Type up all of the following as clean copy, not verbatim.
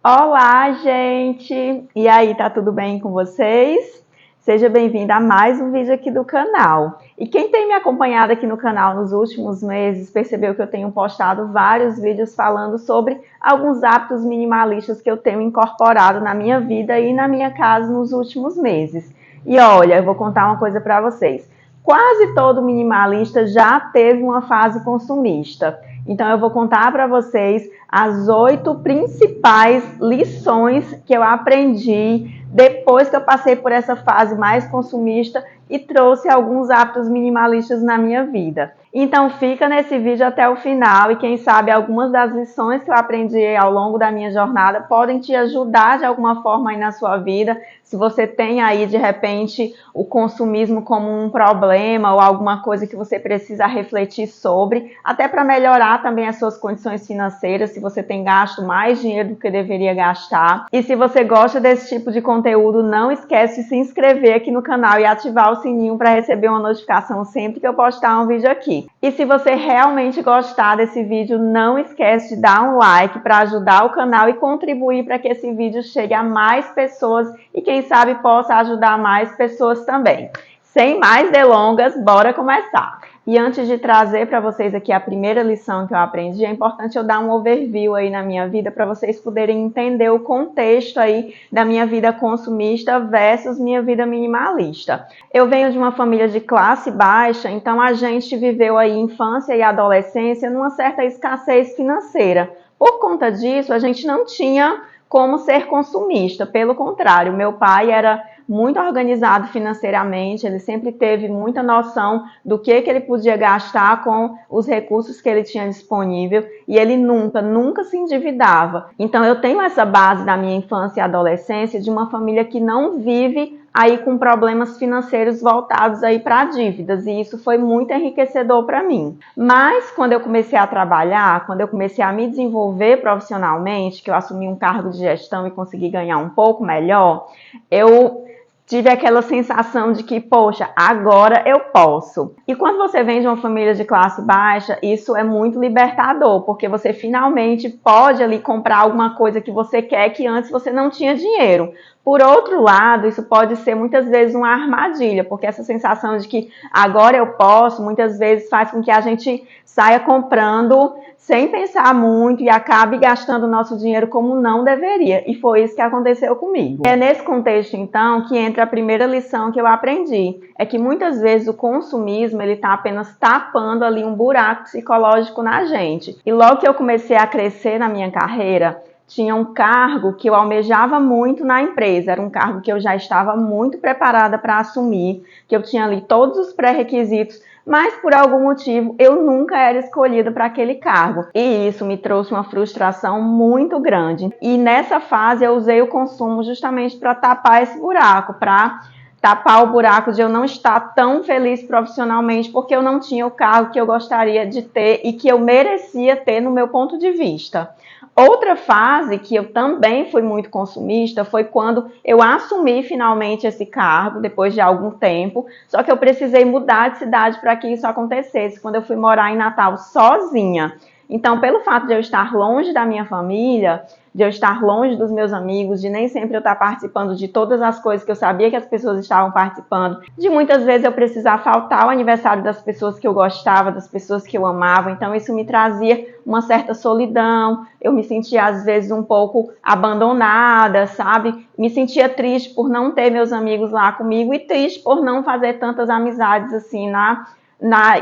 Olá, gente! E aí, tá tudo bem com vocês? Seja bem-vindo a mais um vídeo aqui do canal. E quem tem me acompanhado aqui no canal nos últimos meses percebeu que eu tenho postado vários vídeos falando sobre alguns hábitos minimalistas que eu tenho incorporado na minha vida e na minha casa nos últimos meses. E olha, eu vou contar uma coisa para vocês. Quase todo minimalista já teve uma fase consumista. Então eu vou contar para vocês as 8 principais lições que eu aprendi depois que eu passei por essa fase mais consumista e trouxe alguns hábitos minimalistas na minha vida. Então fica nesse vídeo até o final e quem sabe algumas das lições que eu aprendi ao longo da minha jornada podem te ajudar de alguma forma aí na sua vida. Se você tem aí de repente o consumismo como um problema ou alguma coisa que você precisa refletir sobre, até para melhorar também as suas condições financeiras, se você tem gasto mais dinheiro do que deveria gastar. E se você gosta desse tipo de conteúdo, não esquece de se inscrever aqui no canal e ativar o sininho para receber uma notificação sempre que eu postar um vídeo aqui. E se você realmente gostar desse vídeo, não esquece de dar um like para ajudar o canal e contribuir para que esse vídeo chegue a mais pessoas e quem sabe possa ajudar mais pessoas também. Sem mais delongas, bora começar! E antes de trazer para vocês aqui a primeira lição que eu aprendi, é importante eu dar um overview aí na minha vida para vocês poderem entender o contexto aí da minha vida consumista versus minha vida minimalista. Eu venho de uma família de classe baixa, então a gente viveu aí infância e adolescência numa certa escassez financeira. Por conta disso, a gente não tinha como ser consumista, pelo contrário, meu pai era muito organizado financeiramente, ele sempre teve muita noção do que ele podia gastar com os recursos que ele tinha disponível e ele nunca se endividava. Então eu tenho essa base da minha infância e adolescência de uma família que não vive aí com problemas financeiros voltados aí para dívidas e isso foi muito enriquecedor para mim. Mas quando eu comecei a trabalhar, quando eu comecei a me desenvolver profissionalmente, que eu assumi um cargo de gestão e consegui ganhar um pouco melhor, eu tive aquela sensação de que, poxa, agora eu posso. E quando você vem de uma família de classe baixa, isso é muito libertador, porque você finalmente pode ali comprar alguma coisa que você quer que antes você não tinha dinheiro. Por outro lado, isso pode ser muitas vezes uma armadilha, porque essa sensação de que agora eu posso, muitas vezes faz com que a gente saia comprando sem pensar muito e acabe gastando o nosso dinheiro como não deveria. E foi isso que aconteceu comigo. É nesse contexto, então, que entra a primeira lição que eu aprendi. É que muitas vezes o consumismo, ele está apenas tapando ali um buraco psicológico na gente. E logo que eu comecei a crescer na minha carreira, tinha um cargo que eu almejava muito na empresa, era um cargo que eu já estava muito preparada para assumir, que eu tinha ali todos os pré-requisitos, mas por algum motivo eu nunca era escolhida para aquele cargo. E isso me trouxe uma frustração muito grande. E nessa fase eu usei o consumo justamente para tapar esse buraco, para tapar o buraco de eu não estar tão feliz profissionalmente porque eu não tinha o cargo que eu gostaria de ter e que eu merecia ter no meu ponto de vista. Outra fase que eu também fui muito consumista foi quando eu assumi finalmente esse cargo, depois de algum tempo, só que eu precisei mudar de cidade para que isso acontecesse, quando eu fui morar em Natal sozinha. Então, pelo fato de eu estar longe da minha família, de eu estar longe dos meus amigos, de nem sempre eu estar participando de todas as coisas que eu sabia que as pessoas estavam participando, de muitas vezes eu precisar faltar ao aniversário das pessoas que eu gostava, das pessoas que eu amava, então isso me trazia uma certa solidão, eu me sentia às vezes um pouco abandonada, sabe? Me sentia triste por não ter meus amigos lá comigo e triste por não fazer tantas amizades assim na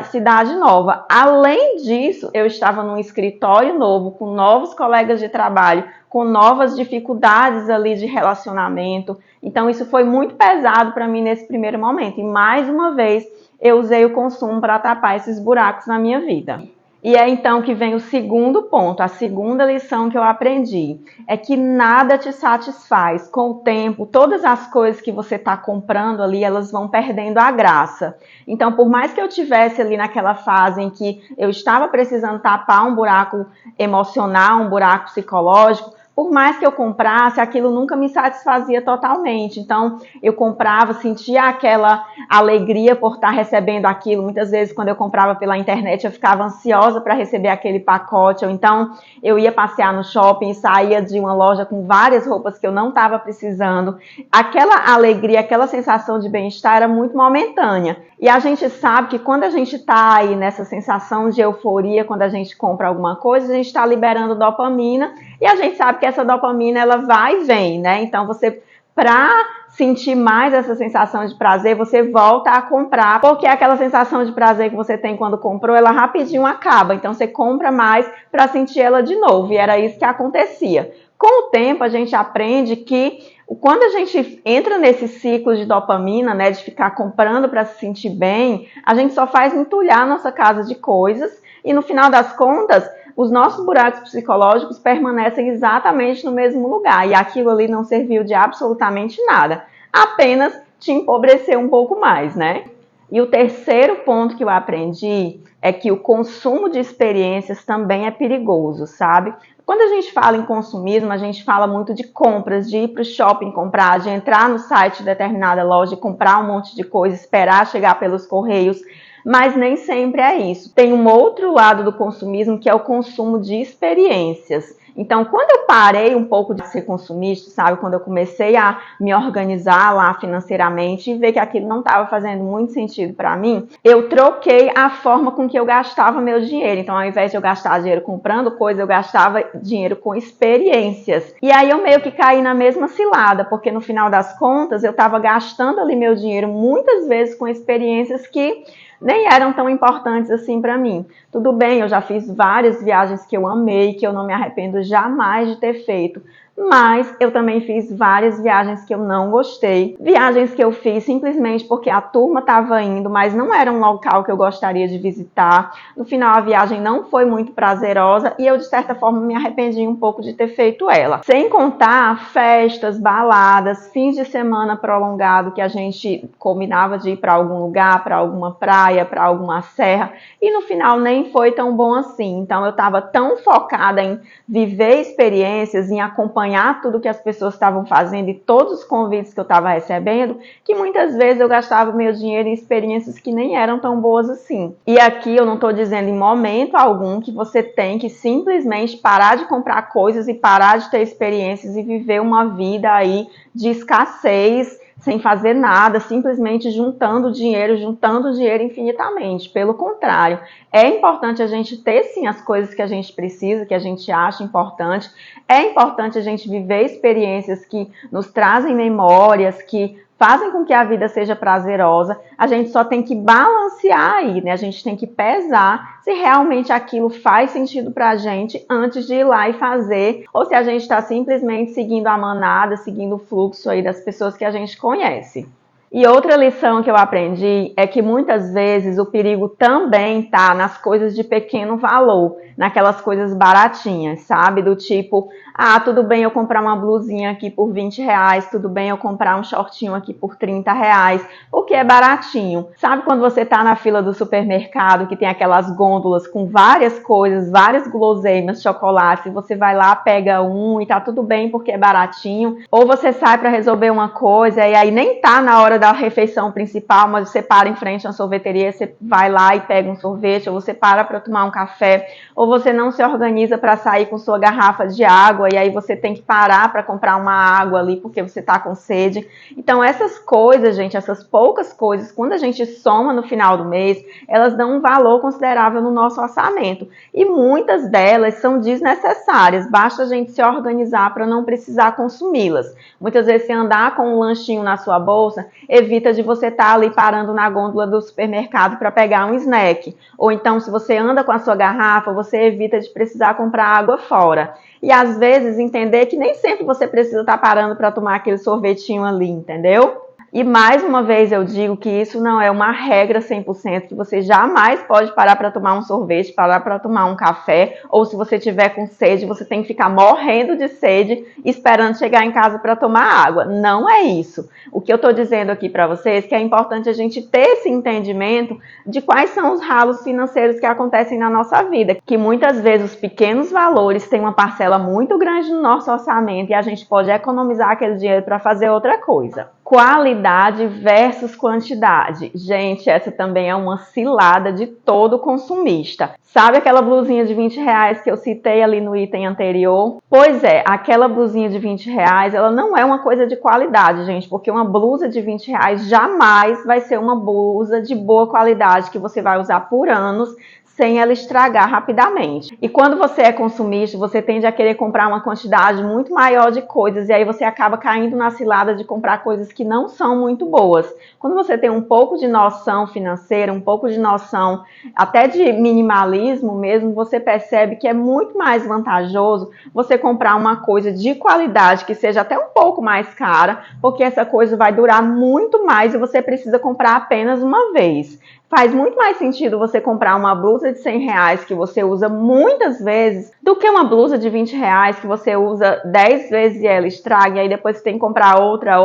cidade nova. Além disso, eu estava num escritório novo, com novos colegas de trabalho, com novas dificuldades ali de relacionamento. Então isso foi muito pesado para mim nesse primeiro momento. E mais uma vez, eu usei o consumo para tapar esses buracos na minha vida. E é então que vem o segundo ponto, a segunda lição que eu aprendi, é que nada te satisfaz. Com o tempo, todas as coisas que você está comprando ali, elas vão perdendo a graça. Então, por mais que eu tivesse ali naquela fase em que eu estava precisando tapar um buraco emocional, um buraco psicológico, por mais que eu comprasse, aquilo nunca me satisfazia totalmente. Então, eu comprava, sentia aquela alegria por estar recebendo aquilo. Muitas vezes, quando eu comprava pela internet, eu ficava ansiosa para receber aquele pacote, ou então eu ia passear no shopping e saía de uma loja com várias roupas que eu não estava precisando. Aquela alegria, aquela sensação de bem-estar era muito momentânea. E a gente sabe que quando a gente está aí nessa sensação de euforia, quando a gente compra alguma coisa, a gente está liberando dopamina, e a gente sabe que essa dopamina ela vai e vem, né? Então você, para sentir mais essa sensação de prazer, você volta a comprar, porque aquela sensação de prazer que você tem quando comprou, ela rapidinho acaba. Então você compra mais para sentir ela de novo, e era isso que acontecia. Com o tempo, a gente aprende que quando a gente entra nesse ciclo de dopamina, né, de ficar comprando para se sentir bem, a gente só faz entulhar a nossa casa de coisas, e no final das contas, os nossos buracos psicológicos permanecem exatamente no mesmo lugar, e aquilo ali não serviu de absolutamente nada, apenas te empobreceu um pouco mais, né? E o terceiro ponto que eu aprendi é que o consumo de experiências também é perigoso, sabe? Quando a gente fala em consumismo, a gente fala muito de compras, de ir para o shopping comprar, de entrar no site de determinada loja e comprar um monte de coisa, esperar chegar pelos correios, mas nem sempre é isso. Tem um outro lado do consumismo, que é o consumo de experiências. Então, quando eu parei um pouco de ser consumista, sabe, quando eu comecei a me organizar lá financeiramente e ver que aquilo não estava fazendo muito sentido para mim, eu troquei a forma com que eu gastava meu dinheiro. Então, ao invés de eu gastar dinheiro comprando coisas, eu gastava dinheiro com experiências. E aí eu meio que caí na mesma cilada, porque no final das contas, eu estava gastando ali meu dinheiro muitas vezes com experiências que nem eram tão importantes assim para mim. Tudo bem, eu já fiz várias viagens que eu amei, que eu não me arrependo jamais de ter feito, mas eu também fiz várias viagens que eu não gostei, viagens que eu fiz simplesmente porque a turma estava indo, mas não era um local que eu gostaria de visitar. No final, a viagem não foi muito prazerosa e eu, de certa forma, me arrependi um pouco de ter feito ela. Sem contar festas, baladas, fins de semana prolongado que a gente combinava de ir para algum lugar, para alguma praia, para alguma serra, e no final nem foi tão bom assim. Então, eu estava tão focada em viver experiências, em acompanhar tudo que as pessoas estavam fazendo e todos os convites que eu estava recebendo, que muitas vezes eu gastava meu dinheiro em experiências que nem eram tão boas assim. E aqui eu não estou dizendo em momento algum que você tem que simplesmente parar de comprar coisas e parar de ter experiências e viver uma vida aí de escassez, sem fazer nada, simplesmente juntando dinheiro infinitamente. Pelo contrário, é importante a gente ter sim as coisas que a gente precisa, que a gente acha importante. É importante a gente viver experiências que nos trazem memórias, que fazem com que a vida seja prazerosa. A gente só tem que balancear aí, né? A gente tem que pesar se realmente aquilo faz sentido pra gente antes de ir lá e fazer, ou se a gente está simplesmente seguindo a manada, seguindo o fluxo aí das pessoas que a gente conhece. E outra lição que eu aprendi é que muitas vezes o perigo também está nas coisas de pequeno valor, naquelas coisas baratinhas, sabe? Do tipo, tudo bem eu comprar uma blusinha aqui por R$20, tudo bem eu comprar um shortinho aqui por R$30, porque é baratinho. Sabe quando você tá na fila do supermercado que tem aquelas gôndolas com várias coisas, várias guloseimas, chocolates, e você vai lá, pega um e tá tudo bem porque é baratinho, ou você sai para resolver uma coisa e aí nem tá na hora da refeição principal, mas você para em frente à sorveteria, você vai lá e pega um sorvete, ou você para tomar um café, ou você não se organiza para sair com sua garrafa de água e aí você tem que parar para comprar uma água ali porque você tá com sede. Então essas coisas, gente, essas poucas coisas, quando a gente soma no final do mês, elas dão um valor considerável no nosso orçamento. E muitas delas são desnecessárias, basta a gente se organizar para não precisar consumi-las. Muitas vezes, se andar com um lanchinho na sua bolsa, evita de você estar ali parando na gôndola do supermercado para pegar um snack. Ou então, se você anda com a sua garrafa, você evita de precisar comprar água fora. E às vezes entender que nem sempre você precisa estar parando para tomar aquele sorvetinho ali, entendeu? E mais uma vez eu digo que isso não é uma regra 100%, que você jamais pode parar para tomar um sorvete, parar para tomar um café, ou se você tiver com sede, você tem que ficar morrendo de sede, esperando chegar em casa para tomar água. Não é isso. O que eu estou dizendo aqui para vocês é que é importante a gente ter esse entendimento de quais são os ralos financeiros que acontecem na nossa vida, que muitas vezes os pequenos valores têm uma parcela muito grande no nosso orçamento e a gente pode economizar aquele dinheiro para fazer outra coisa. Qualidade versus quantidade. Gente, essa também é uma cilada de todo consumista. Sabe aquela blusinha de R$20 que eu citei ali no item anterior? Pois é, aquela blusinha de R$20, ela não é uma coisa de qualidade, gente, porque uma blusa de R$20 jamais vai ser uma blusa de boa qualidade que você vai usar por anos sem ela estragar rapidamente. E quando você é consumista, você tende a querer comprar uma quantidade muito maior de coisas e aí você acaba caindo na cilada de comprar coisas que não são muito boas. Quando você tem um pouco de noção financeira, um pouco de noção até de minimalismo mesmo, você percebe que é muito mais vantajoso você comprar uma coisa de qualidade que seja até um pouco mais cara, porque essa coisa vai durar muito mais e você precisa comprar apenas uma vez. Faz muito mais sentido você comprar uma blusa de R$100 que você usa muitas vezes do que uma blusa de R$20 que você usa 10 vezes e ela estraga, e aí depois você tem que comprar outra,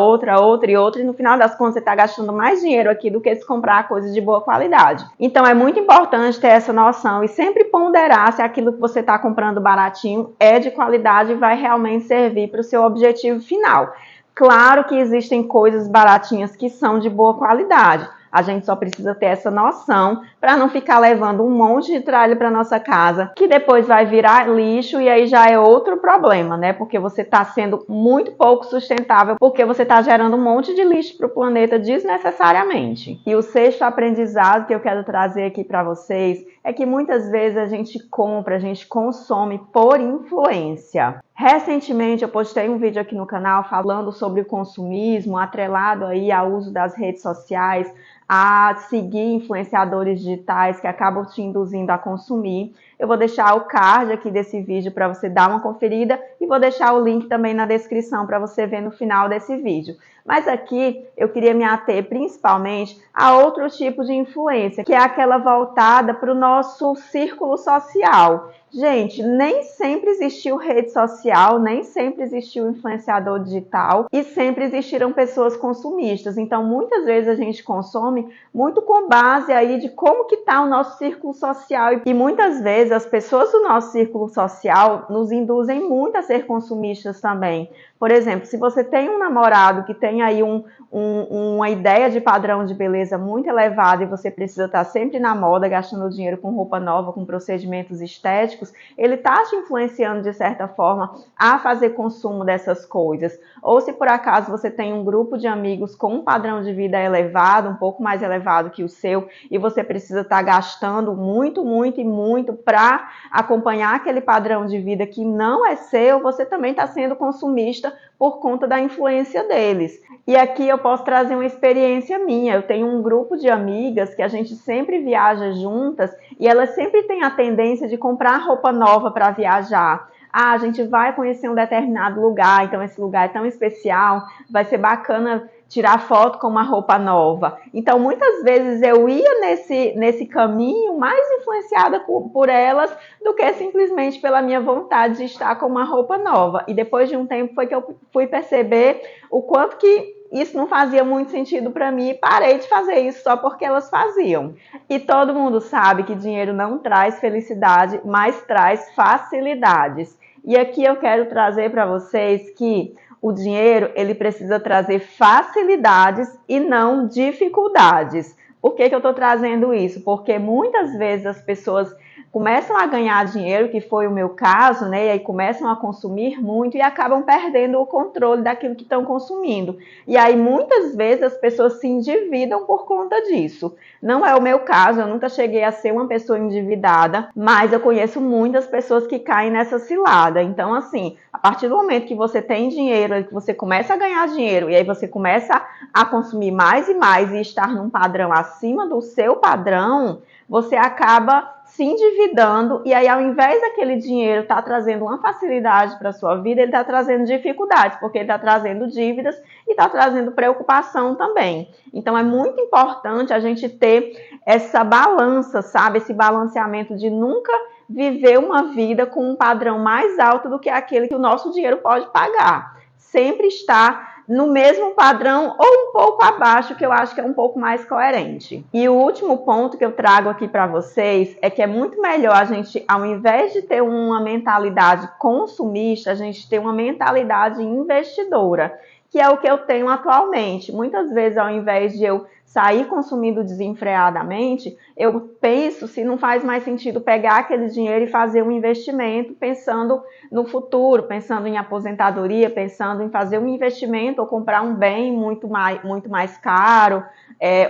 e no final das contas você está gastando mais dinheiro aqui do que se comprar coisas de boa qualidade. Então é muito importante ter essa noção e sempre ponderar se aquilo que você está comprando baratinho é de qualidade e vai realmente servir para o seu objetivo final. Claro que existem coisas baratinhas que são de boa qualidade. A gente só precisa ter essa noção para não ficar levando um monte de tralha para nossa casa, que depois vai virar lixo e aí já é outro problema, né? Porque você está sendo muito pouco sustentável, porque você está gerando um monte de lixo para o planeta desnecessariamente. E o sexto aprendizado que eu quero trazer aqui para vocês é que muitas vezes a gente compra, a gente consome por influência. Recentemente eu postei um vídeo aqui no canal falando sobre o consumismo atrelado aí ao uso das redes sociais, a seguir influenciadores digitais que acabam te induzindo a consumir. Eu vou deixar o card aqui desse vídeo para você dar uma conferida e vou deixar o link também na descrição para você ver no final desse vídeo. Mas aqui eu queria me ater principalmente a outro tipo de influência, que é aquela voltada para o nosso círculo social. Gente, nem sempre existiu rede social, nem sempre existiu influenciador digital e sempre existiram pessoas consumistas. Então, muitas vezes a gente consome muito com base aí de como que está o nosso círculo social e muitas vezes as pessoas do nosso círculo social nos induzem muito a ser consumistas também. Por exemplo, se você tem um namorado que tem aí uma ideia de padrão de beleza muito elevada e você precisa estar sempre na moda, gastando dinheiro com roupa nova, com procedimentos estéticos, ele está te influenciando de certa forma a fazer consumo dessas coisas. Ou se por acaso você tem um grupo de amigos com um padrão de vida elevado, um pouco mais elevado que o seu, e você precisa estar gastando muito, muito e muito para acompanhar aquele padrão de vida que não é seu, você também está sendo consumista por conta da influência deles. E aqui eu posso trazer uma experiência minha. Eu tenho um grupo de amigas que a gente sempre viaja juntas e elas sempre têm a tendência de comprar roupa nova para viajar. Ah, a gente vai conhecer um determinado lugar, então esse lugar é tão especial, vai ser bacana tirar foto com uma roupa nova. Então, muitas vezes eu ia nesse caminho mais influenciada por elas do que simplesmente pela minha vontade de estar com uma roupa nova. E depois de um tempo foi que eu fui perceber o quanto que isso não fazia muito sentido para mim e parei de fazer isso só porque elas faziam. E todo mundo sabe que dinheiro não traz felicidade, mas traz facilidades. E aqui eu quero trazer para vocês que o dinheiro, ele precisa trazer facilidades e não dificuldades. Por que eu estou trazendo isso? Porque muitas vezes as pessoas começam a ganhar dinheiro, que foi o meu caso, né? E aí começam a consumir muito e acabam perdendo o controle daquilo que estão consumindo. E aí muitas vezes as pessoas se endividam por conta disso. Não é o meu caso, eu nunca cheguei a ser uma pessoa endividada, mas eu conheço muitas pessoas que caem nessa cilada. Então, assim, a partir do momento que você tem dinheiro, que você começa a ganhar dinheiro e aí você começa a consumir mais e mais e estar num padrão acima do seu padrão, você acaba se endividando, e aí ao invés daquele dinheiro estar trazendo uma facilidade para a sua vida, ele está trazendo dificuldades, porque ele está trazendo dívidas e está trazendo preocupação também. Então é muito importante a gente ter essa balança, sabe? Esse balanceamento de nunca viver uma vida com um padrão mais alto do que aquele que o nosso dinheiro pode pagar. Sempre estar no mesmo padrão ou um pouco abaixo, que eu acho que é um pouco mais coerente. E o último ponto que eu trago aqui para vocês é que é muito melhor a gente, ao invés de ter uma mentalidade consumista, a gente ter uma mentalidade investidora, que é o que eu tenho atualmente. Muitas vezes, ao invés de eu sair consumindo desenfreadamente, eu penso se não faz mais sentido pegar aquele dinheiro e fazer um investimento pensando no futuro, pensando em aposentadoria, pensando em fazer um investimento ou comprar um bem muito mais caro,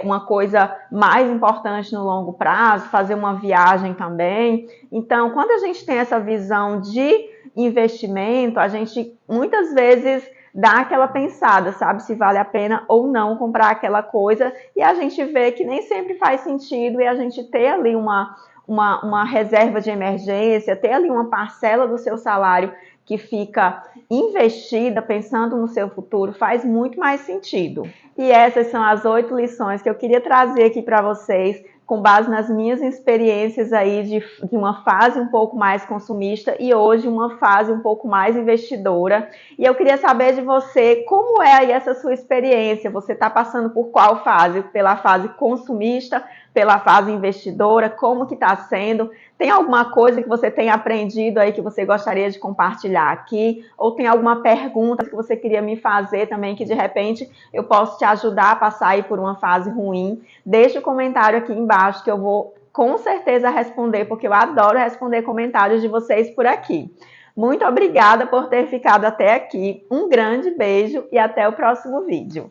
uma coisa mais importante no longo prazo, fazer uma viagem também. Então, quando a gente tem essa visão de investimento, a gente muitas vezes dá aquela pensada, sabe, se vale a pena ou não comprar aquela coisa, e a gente vê que nem sempre faz sentido, e a gente ter ali uma reserva de emergência, ter ali uma parcela do seu salário que fica investida pensando no seu futuro, faz muito mais sentido. E essas são as 8 lições que eu queria trazer aqui para vocês, com base nas minhas experiências aí de uma fase um pouco mais consumista e hoje uma fase um pouco mais investidora. E eu queria saber de você, como é aí essa sua experiência? Você está passando por qual fase? Pela fase consumista, pela fase investidora? Como que está sendo? Tem alguma coisa que você tenha aprendido aí que você gostaria de compartilhar aqui? Ou tem alguma pergunta que você queria me fazer também, que de repente eu posso te ajudar a passar aí por uma fase ruim? Deixa o comentário aqui embaixo que eu vou com certeza responder, porque eu adoro responder comentários de vocês por aqui. Muito obrigada por ter ficado até aqui. Um grande beijo e até o próximo vídeo.